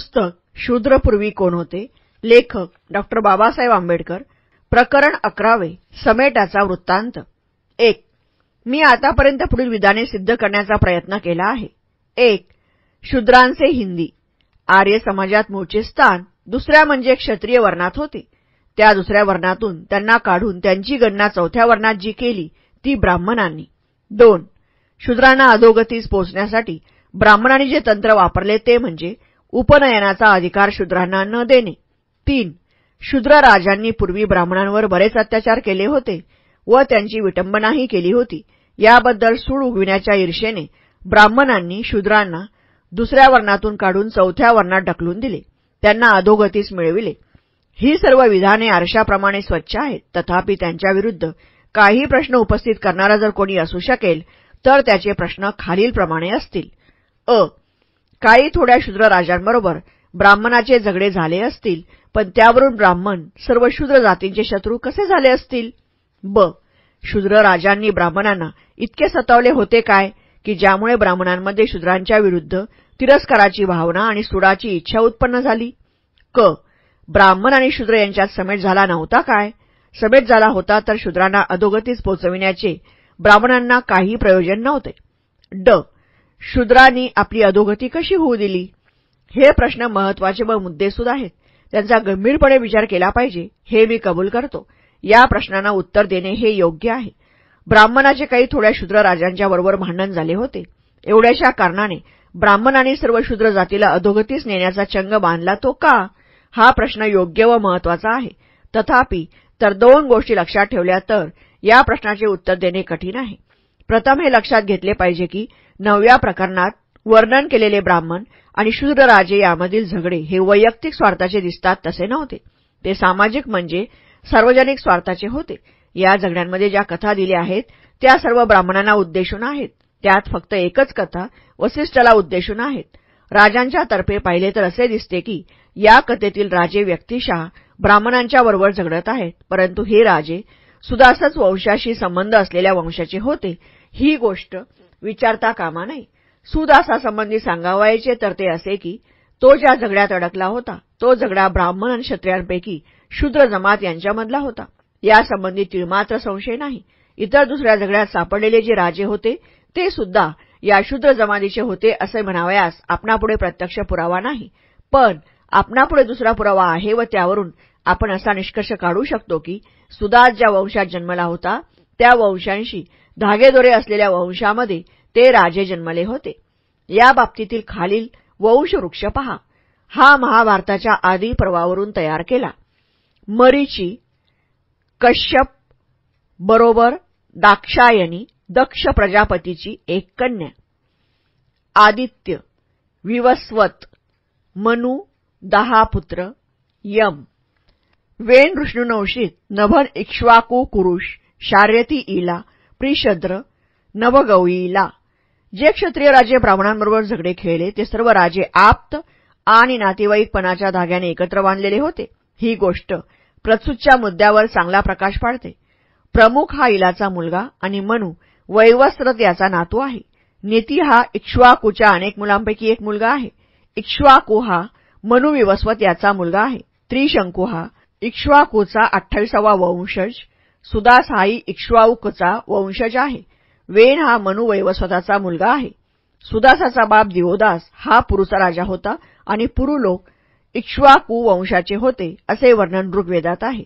पुस्तक शूद्रपूर्वी कोण होते? लेखक डॉ. बाबासाहेब आंबेडकर. प्रकरण 11. समेटाचा वृत्तांत. 1. मी आतापर्यंत पुढील विधाने सिद्ध करण्याचा प्रयत्न केला आहे. 1. शूद्रांचे हिंदी. आर्य समाजात मूळचे स्थान दुसऱ्या म्हणजे क्षत्रिय वर्णात होते. त्या दुसऱ्या वर्णातून त्यांना काढून त्यांची गणना चौथ्या वर्णात जी केली ती ब्राह्मणांनी. 2. शूद्रांना अधोगतीस पोचण्यासाठी ब्राह्मणांनी जे तंत्र वापरले ते म्हणजे उपनयनाचा अधिकार शूद्रांना न देणे. 3. शूद्र राजांनी पूर्वी ब्राह्मणांवर बरेच अत्याचार केले होते व त्यांची विटंबनाही केली होती. याबद्दल सूड उगविण्याच्या ईर्षेने ब्राह्मणांनी शूद्रांना दुसऱ्या वर्णातून काढून चौथ्या वर्णात ढकलून दिले, त्यांना अधोगतीस मिळविले. ही सर्व विधाने आरशाप्रमाणे स्वच्छ आहेत. तथापि त्यांच्याविरुद्ध काही प्रश्न उपस्थित करणारा जर कोणी असू शकेल तर त्याचे प्रश्न खालीलप्रमाणे असतील. अ. काही थोड्या शूद्र राजांबरोबर ब्राह्मणाचे झगडे झाले असतील, पण त्यावरून ब्राह्मण सर्व शूद्र जातींचे शत्रू कसे झाले असतील? ब. शूद्र राजांनी ब्राह्मणांना इतके सतावले होते काय की ज्यामुळे ब्राह्मणांमध्ये शूद्रांच्या विरुद्ध तिरस्काराची भावना आणि सुडाची इच्छा उत्पन्न झाली? क. ब्राह्मण आणि शूद्र यांच्यात समेट झाला नव्हता काय? समेट झाला होता तर शूद्रांना अधोगतीस पोचविण्याचे ब्राह्मणांना काही प्रयोजन नव्हते. ड. शूद्रांनी आपली अधोगती कशी होऊ दिली? हे प्रश्न महत्वाचे व मुद्देसूद आहेत. त्यांचा गंभीरपणे विचार केला पाहिजे हे मी कबूल करतो. या प्रश्नांना उत्तर देणे हे योग्य आहे. ब्राह्मणाचे काही थोड्या शूद्र राजांच्या बरोबर भांडण झाले होते. एवढ्याशा कारणाने ब्राह्मणांनी सर्व शूद्र जातीला अधोगतीस नेण्याचा चंग बांधला तो का? हा प्रश्न योग्य व महत्वाचा आहे. तथापि तर 2 गोष्टी लक्षात ठेवल्या तर या प्रश्नाचे उत्तर देणे कठीण आहे. प्रथम हे लक्षात घेतले पाहिजे की 9व्या प्रकरणात वर्णन केलेले ब्राह्मण आणि शूद्र राजे यामधील झगडे हे वैयक्तिक स्वार्थाचे दिसतात तसे नव्हते. ते सामाजिक म्हणजे सार्वजनिक स्वार्थाचे होते. या झगड्यांमध्ये ज्या कथा दिल्या आहेत त्या सर्व ब्राह्मणांना उद्देशून आहेत. त्यात फक्त एकच कथा वसिष्ठाला उद्देशून आहेत. राजांच्या तर्फे पाहिले तर असे दिसते की या कथेतील राजे व्यक्तिशः ब्राह्मणांच्या बरोबर झगडत आहेत, परंतु हे राजे सुदासच वंशाशी संबंध असलेल्या वंशाचे होते. ही गोष्ट विचारता कामा नये. सुदासासंबंधी सांगावयाचे तर ते असे की तो ज्या झगड्यात अडकला होता तो झगडा ब्राह्मण आणि क्षत्रियांपैकी शूद्र जमात यांच्यामधला होता. यासंबंधी तिळमात्र संशय नाही. इतर दुसऱ्या झगड्यात सापडलेले जे राजे होते ते सुद्धा या शूद्र जमातीचे होते असे म्हणावयास आपणापुढे प्रत्यक्ष पुरावा नाही, पण आपणापुढे दुसरा पुरावा आहे व त्यावरून आपण असा निष्कर्ष काढू शकतो की सुदास ज्या वंशात जन्मला होता त्या वंशांशी धागेदोरे असलेल्या वंशामध्ये ते राजे जन्मले होते. या बाबतीतील खालील वंशवृक्ष पहा. हा महाभारताच्या आदी पर्वावरून तयार केला. मरीची कश्यप बरोबर दाक्षायनी दक्ष प्रजापतीची एक कन्या. आदित्य विवस्वत मनु 10 पुत्र. यम वेन ऋष्णुनवशीत नभन इक्ष्वाकू कुरुष शार्यती इला प्रिशद्र नवगौईला. जे क्षत्रिय राजे ब्राह्मणांबरोबर झगडे खेळले ते सर्व राजे आप्त आणि नातेवाईकपणाच्या धाग्याने एकत्र बांधलेले होते. ही गोष्ट प्रस्तुतच्या मुद्द्यावर चांगला प्रकाश पाडते. प्रमुख हा इलाचा मुलगा आणि मनु वैवस्वत याचा नातू आहे. नीती हा इक्ष्वाकूच्या अनेक मुलांपैकी एक मुलगा आहे. इक्ष्वाकू हा मनु विवस्वत याचा मुलगा आहे. त्रिशंकू हा इक्ष्वाकूचा 28वा वंशज. सुदास हाही इक्ष्वाकूचा वंशज आहे. वेन हा मनु वैवस्वताचा मुलगा आहे. सुदासाचा बाप दिवोदास हा पुरुचा राजा होता आणि पुरु लोक इक्ष्वाकू वंशाचे होते असे वर्णन ऋग्वेदात आहे.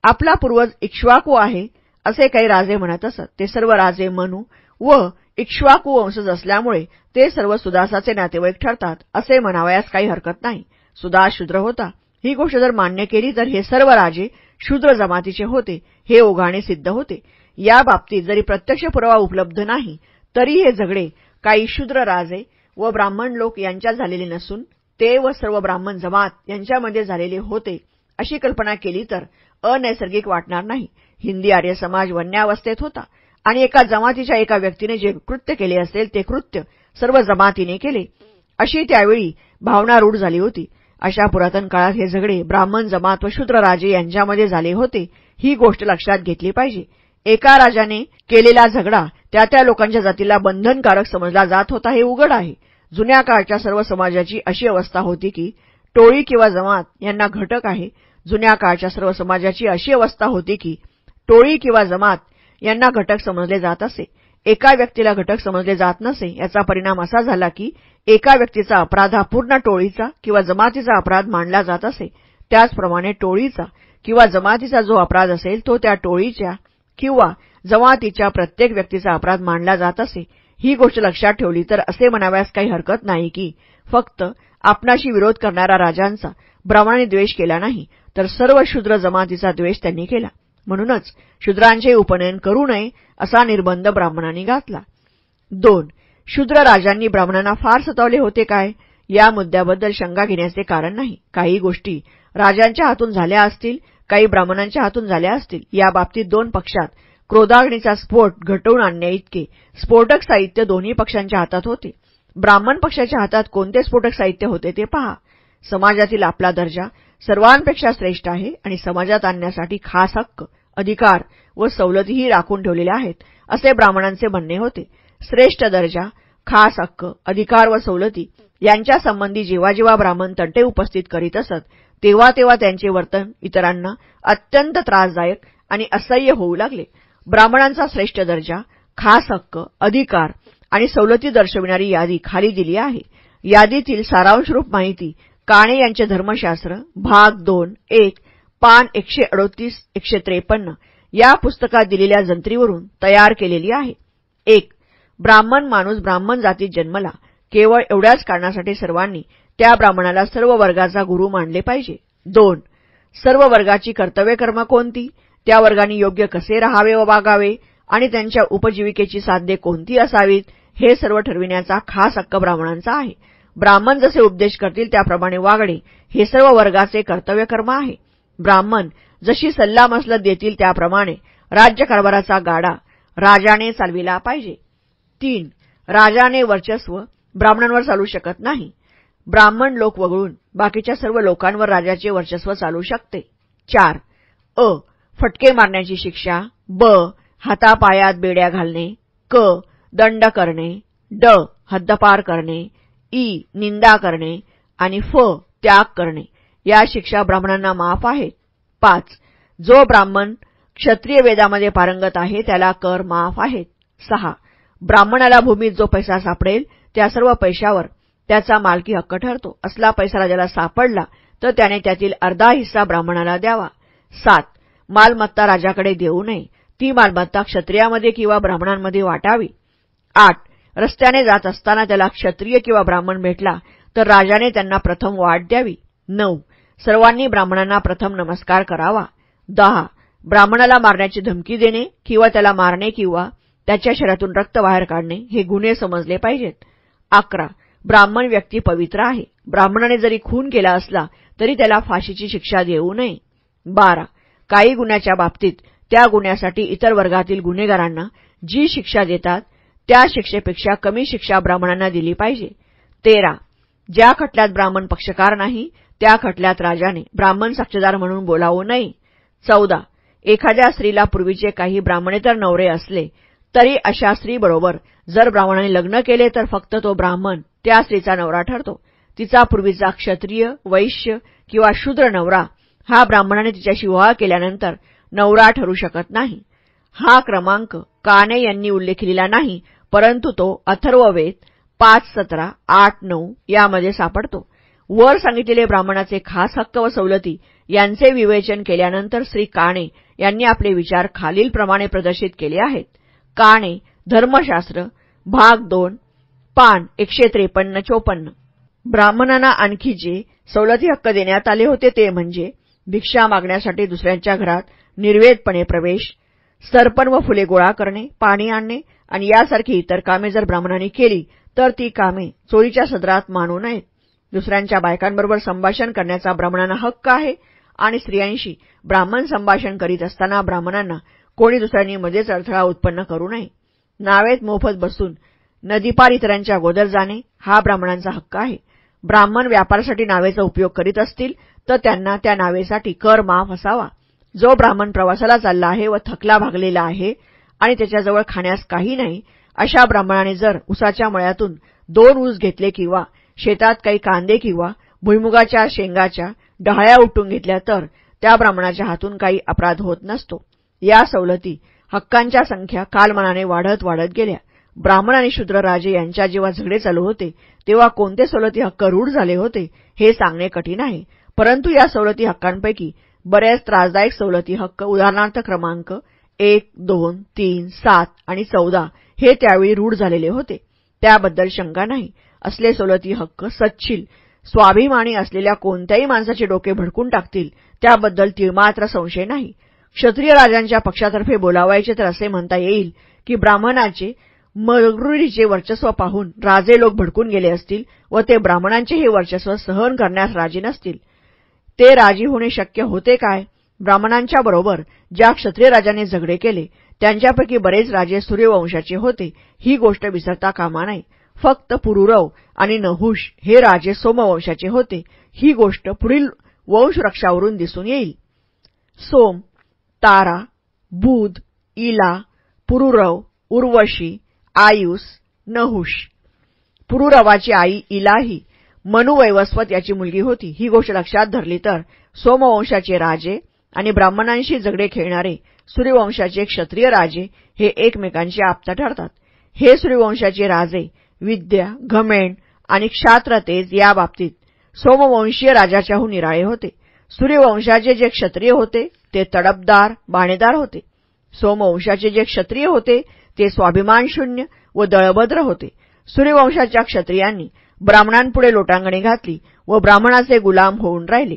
आपला पूर्वज इक्ष्वाकू आहे असे काही राजे म्हणत असत. ते सर्व राजे मनु व इक्ष्वाकू वंशज असल्यामुळे ते सर्व सुदासाचे नातेवाईक ठरतात असे म्हणावयास काही हरकत नाही. सुदास शूद्र होता. ही गोष्ट जर मान्य केली तर हे सर्व राजे शूद्र जमातीचे होते हे ओघाने सिद्ध होते. या बाबतीत जरी प्रत्यक्ष पुरावा उपलब्ध नाही तरी हे झगडे काही शूद्र राजे व ब्राह्मण लोक यांच्यात झालेले नसून ते व सर्व ब्राह्मण जमात यांच्यामध्ये झालेले होते अशी कल्पना केली तर अनैसर्गिक वाटणार नाही. हिंदी आर्य समाज वन्यावस्थेत होता आणि एका जमातीच्या एका व्यक्तीने जे कृत्य केले असेल ते कृत्य सर्व जमातीने केले अशी त्यावेळी भावना रूढ झाली होती. अशा पुरातन काळात हे झगडे ब्राह्मण जमात व शूद्र राजे यांच्यामध्ये झाले होते. ही गोष्ट लक्षात घेतली पाहिजे. एका राजाने केलेला झगडा त्या लोकांच्या जातीला बंधनकारक समजला जात होता हे उघड आहे. जुन्या काळच्या सर्व समाजाची अशी अवस्था होती की टोळी किंवा जमात यांना घटक आहे. जुन्या काळच्या सर्व समाजाची अशी अवस्था होती की टोळी किंवा जमात यांना घटक समजले जात असे. एका व्यक्तीला घटक समजले जात नसे. याचा परिणाम असा झाला की एका व्यक्तीचा अपराध हा पूर्ण टोळीचा किंवा जमातीचा अपराध मानला जात असे. त्याचप्रमाणे टोळीचा किंवा जमातीचा जो अपराध असेल तो त्या टोळीच्या किंवा जमातीच्या प्रत्येक व्यक्तीचा अपराध मानला जात असे. ही गोष्ट लक्षात ठेवली तर असे म्हणाव्यास काही हरकत नाही की फक्त आपणाशी विरोध करणाऱ्या राजांचा ब्राह्मणांनी द्वेष केला नाही, तर सर्व शूद्र जमातीचा द्वेष त्यांनी केला. म्हणूनच शूद्रांचे उपनयन करू नये असा निर्बंध ब्राह्मणांनी घातला. 2. शूद्र राजांनी ब्राह्मणांना फार सतावले होते काय? या मुद्द्याबद्दल शंका घेण्याचे कारण नाही. काही गोष्टी राजांच्या हातून झाल्या असतील, काही ब्राह्मणांच्या हातून झाल्या असतील. या बाबतीत दोन पक्षात क्रोधाग्नीचा स्फोट घटवून आणण्याइतके स्फोटक साहित्य दोन्ही पक्षांच्या हातात होते. ब्राह्मण पक्षाच्या हातात कोणते स्फोटक साहित्य होते ते पहा. समाजातील आपला दर्जा सर्वांपेक्षा श्रेष्ठ आहे आणि समाजात आणण्यासाठी खास हक्क, अधिकार व सवलतीही राखून ठेवलेल्या आहेत, असे ब्राह्मणांचे म्हणणे होते. श्रेष्ठ दर्जा, खास हक्क, अधिकार व सवलती यांच्या संबंधी जेव्हा जेव्हा ब्राह्मण तंटे उपस्थित करीत असत तेव्हा तेव्हा त्यांचे वर्तन इतरांना अत्यंत त्रासदायक आणि असह्य होऊ लागले. ब्राह्मणांचा श्रेष्ठ दर्जा, खास हक्क, अधिकार आणि सवलती दर्शविणारी यादी खाली दिली आहे. यादीतील सारांशरूप माहिती काणे यांचे धर्मशास्त्र भाग 2:1 पान 138-153 या पुस्तकात दिलेल्या जंत्रीवरून तयार केलेली आहे. 1. ब्राह्मण माणूस ब्राह्मण जातीत जन्मला. केवळ एवढ्याच कारणासाठी सर्वांनी त्या ब्राह्मणाला सर्व वर्गाचा गुरु मानले पाहिजे. 2. सर्व वर्गाची कर्तव्यकर्म कोणती, त्या वर्गाने योग्य कसे राहावे व वागावे आणि त्यांच्या उपजीविकेची साधने कोणती असावीत, हे सर्व ठरविण्याचा खास हक्क ब्राह्मणांचा आहे. ब्राह्मण जसे उपदेश करतील त्याप्रमाणे वागणे हे सर्व वर्गाचे कर्तव्यकर्म आहे. ब्राह्मण जशी सल्लामसलत देतील त्याप्रमाणे राज्यकारभाराचा गाडा राजाने चालविला पाहिजे. 3. राजाने वर्चस्व ब्राह्मणांवर चालू शकत नाही. ब्राह्मण लोक वगळून बाकीच्या सर्व लोकांवर राजाचे वर्चस्व चालू शकते. 4. अ. फटके मारण्याची शिक्षा. ब. हातापायात बेड्या घालणे. क. दंड करणे. ड. हद्दपार करणे. ई. निंदा करणे आणि फ. त्याग करणे. या शिक्षा ब्राह्मणांना माफ आहेत. 5. जो ब्राह्मण क्षत्रिय वेदामध्ये पारंगत आहे त्याला कर माफ आहेत. 6. ब्राह्मणाला भूमीत जो पैसा सापडेल त्या सर्व पैशावर त्याचा मालकी हक्क ठरतो. असला पैसा राजाला सापडला तर त्याने त्यातील अर्धा हिस्सा ब्राह्मणाला द्यावा. 7. मालमत्ता राजाकडे देऊ नये. ती मालमत्ता क्षत्रियामध्ये किंवा ब्राह्मणांमध्ये वाटावी. 8. रस्त्याने जात असताना त्याला क्षत्रिय किंवा ब्राह्मण भेटला तर राजाने त्यांना प्रथम वाट द्यावी. 9. सर्वांनी ब्राह्मणांना प्रथम नमस्कार करावा. 10. ब्राह्मणाला मारण्याची धमकी देणे किंवा त्याला मारणे किंवा त्याच्या शरीरातून रक्त बाहेर काढणे हे गुन्हे समजले पाहिजेत. 11. ब्राह्मण व्यक्ती पवित्र आहे. ब्राह्मणाने जरी खून केला असला तरी त्याला फाशीची शिक्षा देऊ नये. 12. काही गुन्ह्याच्या बाबतीत त्या गुन्ह्यासाठी इतर वर्गातील गुन्हेगारांना जी शिक्षा देतात त्या शिक्षेपेक्षा कमी शिक्षा ब्राह्मणांना दिली पाहिजे. 13. ज्या खटल्यात ब्राह्मण पक्षकार नाही त्या खटल्यात राजाने ब्राह्मण साक्षीदार म्हणून बोलावू नये. 14. एखाद्या स्त्रीला पूर्वीचे काही ब्राह्मणेतर नवरे असले तरी अशा स्त्रीबरोबर जर ब्राह्मणाने लग्न केले तर फक्त तो ब्राह्मण त्या स्त्रीचा नवरा ठरतो. तिचा पूर्वीचा क्षत्रिय, वैश्य किंवा शूद्र नवरा हा ब्राह्मणाने तिच्याशी विवाह केल्यानंतर नवरा ठरू शकत नाही. हा क्रमांक काणे यांनी उल्लेखिलेला नाही, परंतु तो अथर्ववेद 5:17, 8:9 यामध्ये सापडतो. वर सांगितलेले ब्राह्मणाचे खास हक्क व सवलती यांचे विवेचन केल्यानंतर श्री काणे यांनी आपले विचार खालीलप्रमाणे प्रदर्शित केले आहेत. काणे धर्मशास्त्र भाग 2 पान 153-54. ब्राह्मणांना आणखी जे सवलती हक्क देण्यात आले होते ते म्हणजे भिक्षा मागण्यासाठी दुसऱ्यांच्या घरात निर्वेदपणे प्रवेश, सरपण व फुले गोळा करणे, पाणी आणणे आणि यासारखी इतर कामे जर ब्राह्मणांनी केली तर ती कामे चोरीच्या सदरात मानू नयेत. दुसऱ्यांच्या बायकांबरोबर संभाषण करण्याचा ब्राह्मणांना हक्क आहे आणि स्त्रियांशी ब्राह्मण संभाषण करीत असताना ब्राह्मणांना कोणी दुसऱ्यांनी मध्येच अडथळा उत्पन्न करू नये. नावेत मोफत बसून नदीपार इतरांच्या अगोदर जाणे हा ब्राह्मणांचा हक्क आहे. ब्राह्मण व्यापारासाठी नावेचा उपयोग करीत असतील तर त्यांना त्या नावेसाठी कर माफ असावा. जो ब्राह्मण प्रवासाला चालला आहे व थकला भागलेला आहे आणि त्याच्याजवळ खाण्यास काही नाही अशा ब्राह्मणाने जर उसाच्या मळ्यातून 2 ऊस घेतले किंवा शेतात काही कांदे किंवा भुईमुगाच्या शेंगाच्या डहाळ्या उपटून घेतल्या तर त्या ब्राह्मणाच्या हातून काही अपराध होत नसतो. या सवलती हक्कांच्या संख्या कालमानाने वाढत गेल्या. ब्राह्मण आणि शूद्र राजे यांच्या जेव्हा झगडे चालू होते तेव्हा कोणते सवलती हक्क रूढ झाले होते हे सांगणे कठीण आहे. परंतु या सवलती हक्कांपैकी बऱ्याच त्रासदायक सवलती हक्क उदाहरणार्थ क्रमांक 1, 2, 3, 7 आणि 14 हे त्यावेळी रूढ झालेले होते. त्याबद्दल शंका नाही. असले सवलती हक्क सच्छील स्वाभिमानी असलेल्या कोणत्याही माणसाचे डोके भडकून टाकतील त्याबद्दल तिळमात्र संशय नाही. क्षत्रिय राजांच्या पक्षातर्फे बोलावायचे तर असे म्हणता येईल की ब्राह्मणाचे मगरुरीचे वर्चस्व पाहून राजे लोक भडकून गेले असतील व ते ब्राह्मणांचे हे वर्चस्व सहन करण्यास राजी नसतील. ते राजी होणे शक्य होते काय? ब्राह्मणांच्या बरोबर ज्या क्षत्रिय राजाने झगडे केले त्यांच्यापैकी बरेच राजे सूर्यवंशाचे होते ही गोष्ट विसरता कामा नये. फक्त पुरुरव आणि नहुष हे राजे सोमवंशाचे होते ही गोष्ट पुढील वंशवृक्षावरून दिसून येईल. सोम, तारा, बुध, इला, पुरुरव, उर्वशी, आयुष, नहुष. पुरुरवाची आई इला ही मनुवैवस्वत याची मुलगी होती. ही गोष्ट लक्षात धरली तर सोमवंशाचे राजे आणि ब्राह्मणांशी झगडे खेळणारे सूर्यवंशाचे क्षत्रिय राजे हे एकमेकांचे आप्त ठरतात. हे सूर्यवंशाचे राजे विद्या, घमेंड आणि क्षात्रतेज या बाबतीत सोमवंशीय राजाच्याहून निराळे होते. सूर्यवंशाचे जे क्षत्रिय होते ते तडफदार, बाणेदार होते. सोमवंशाचे जे क्षत्रिय होते ते स्वाभिमानशून्य व दळभद्र होते. सूर्यवंशाच्या क्षत्रियांनी ब्राह्मणांपुढे लोटांगणी घातली व ब्राह्मणाचे गुलाम होऊन राहिले.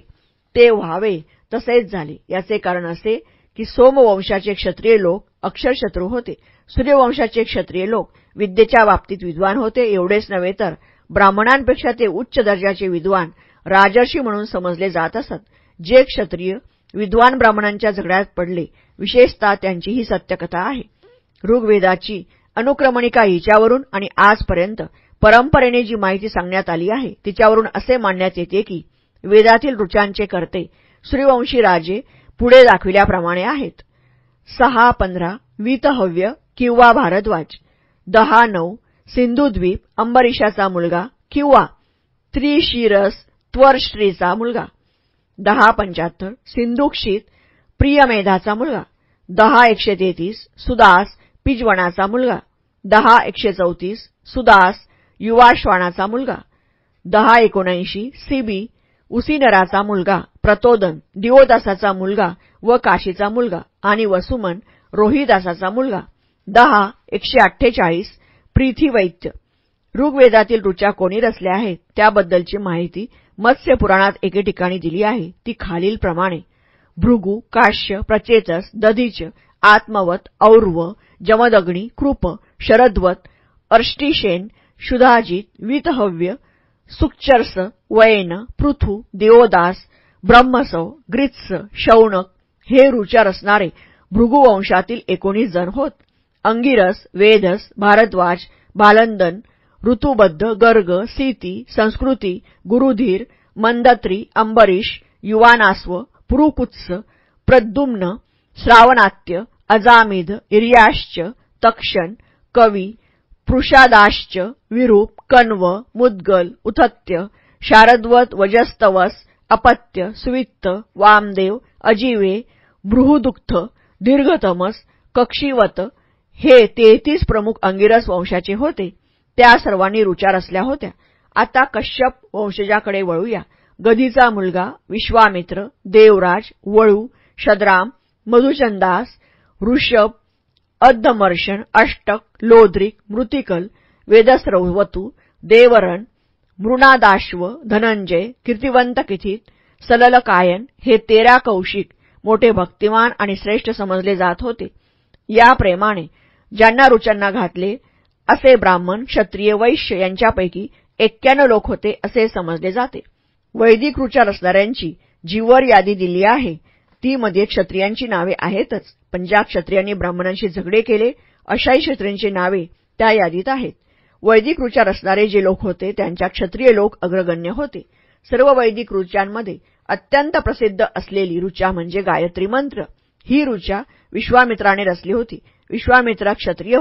ते व्हावे तसेच झाले. याचे कारण असे की सोमवंशाचे क्षत्रिय लोक अक्षरशत्रू होते. सूर्यवंशाचे क्षत्रिय लोक विद्येच्या बाबतीत विद्वान होते. एवढेच नव्हे तर ब्राह्मणांपेक्षा ते उच्च दर्जाचे विद्वान राजर्षी म्हणून समजले जात असत. जे क्षत्रिय विद्वान ब्राह्मणांच्या झगड्यात पडले विशेषतः त्यांची ही सत्यकथा आहे. ऋग्वेदाची अनुक्रमणिका हिच्यावरून आणि आजपर्यंत परंपरेने जी माहिती सांगण्यात आली आहे तिच्यावरून असे मानण्यात येते की वेदातील ऋचांचे कर्ते सूर्यवंशी राजे पुढे दाखविल्याप्रमाणे आहेत. 6-15 वीतहव्य किंवा भारद्वाज, 10-9 सिंधुद्वीप अंबरीशाचा मुलगा किंवा त्रिशिरस त्वर्श्रीचा मुलगा, 10-75 सिंधुक्षित प्रियमेधाचा मुलगा, 10-133 सुदास पिजवणाचा मुलगा, 10-134 सुदास युवाश्वानाचा मुलगा, 10-79 सिबी उसिनराचा मुलगा प्रतोदन दिवोदासाचा मुलगा व काशीचा मुलगा आणि वसुमन रोहिदासाचा मुलगा, 10-148 पृथ्वीवैत्य. ऋग्वेदातील ऋचा कोणी रचल्या आहेत त्याबद्दलची माहिती मत्स्य पुराणात एके ठिकाणी दिली आहे. ती खालीलप्रमाणे: भृगु, काश्य, प्रचेतस, दधीच, आत्मवत, और्व, जमदग्नी, कृप, शरद्वत, अर्ष्टिशेन, शुधाजित, वीतहव्य, सुक्चर्स, वयन, पृथु, देवदास, ब्रह्मसव, ग्रीत्स, शौनक हे ऋचा रचणारे भृगुवंशातील 19 जण होत. अंगिरस, वेदस, भारद्वाज, भालंदन, ऋतुबद्ध, गर्ग, सीती, संस्कृती, गुरुधीर, मंदत्री, अंबरीश, युवानास्व, पुरुकुत्स, प्रद्युम्न, श्रावणात्य, अजामिद, इर्याश्च, तक्षण, कवी, पृषादाश्च, विरूप, कण्व, मुद्गल, उथत्य, शारद्वत, वजस्तवस, अपत्य, सुवित्त, वामदेव, अजिवे, बृहुदुक्थ, दीर्घतमस, कक्षीवत हे 33 प्रमुख अंगिरस वंशाचे होते. त्या सर्वांनी ऋचा रचल्या होत्या. आता कश्यप वंशजाकडे वळूया. गधीचा मुलगा विश्वामित्र, देवराज, वळू, शद्राम, मधुचंदास, ऋषभ, अद्दमर्शन, अष्टक, लोद्रिक, मृतिकल, वेदस्रवतु, देवरण, मृणादाश्व, धनंजय, कीर्तिवंत किथित, सललकायन हे 13 कौशिक मोठे भक्तिमान आणि श्रेष्ठ समजले जात होते. या प्रेमाने ज्यांना ऋचांना घातले असे ब्राह्मण, क्षत्रिय, वैश्य यांच्यापैकी 91 लोक होते असे समजले जाते. वैदिक ऋचा रचणाऱ्यांची जीवर यादी दिली आहे. ती मध्ये क्षत्रियांची नावे आहेतच, पण ज्या क्षत्रियांनी ब्राह्मणांशी झगडे केले अशाही क्षत्रियांची नावे त्या यादीत आहेत. वैदिक ऋचा रचणारे जे लोक होते त्यांच्या क्षत्रिय लोक अग्रगण्य होते. सर्व वैदिक ऋचांमध्ये अत्यंत प्रसिद्ध असलेली ऋचा म्हणजे गायत्री मंत्र. ही ऋचा विश्वामित्राने रचली होती. विश्वामित्र क्षत्रिय